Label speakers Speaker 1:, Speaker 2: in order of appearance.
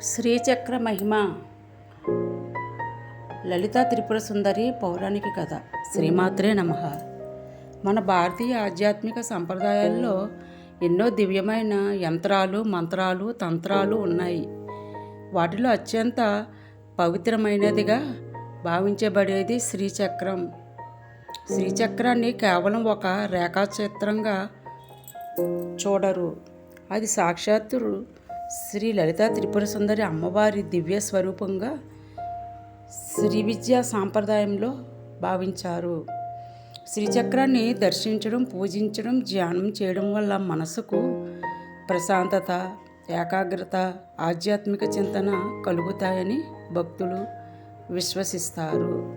Speaker 1: శ్రీచక్ర మహిమ. లలితా త్రిపుర సుందరి పౌరాణిక కథ. శ్రీమాత్రే నమః. మన భారతీయ ఆధ్యాత్మిక సంప్రదాయాల్లో ఎన్నో దివ్యమైన యంత్రాలు, మంత్రాలు, తంత్రాలు ఉన్నాయి. వాటిలో అత్యంత పవిత్రమైనదిగా భావించబడేది శ్రీచక్రం. శ్రీచక్రాన్ని కేవలం ఒక రేఖాచిత్రంగా చూడరు. అది సాక్షాత్తు శ్రీ లలితా త్రిపుర సుందరి అమ్మవారి దివ్య స్వరూపంగా శ్రీ విద్యా సాంప్రదాయంలో భావించారు. శ్రీచక్రాన్ని దర్శించడం, పూజించడం, ధ్యానం చేయడం వల్ల మనసుకు ప్రశాంతత, ఏకాగ్రత, ఆధ్యాత్మిక చింతన కలుగుతాయని భక్తులు విశ్వసిస్తారు.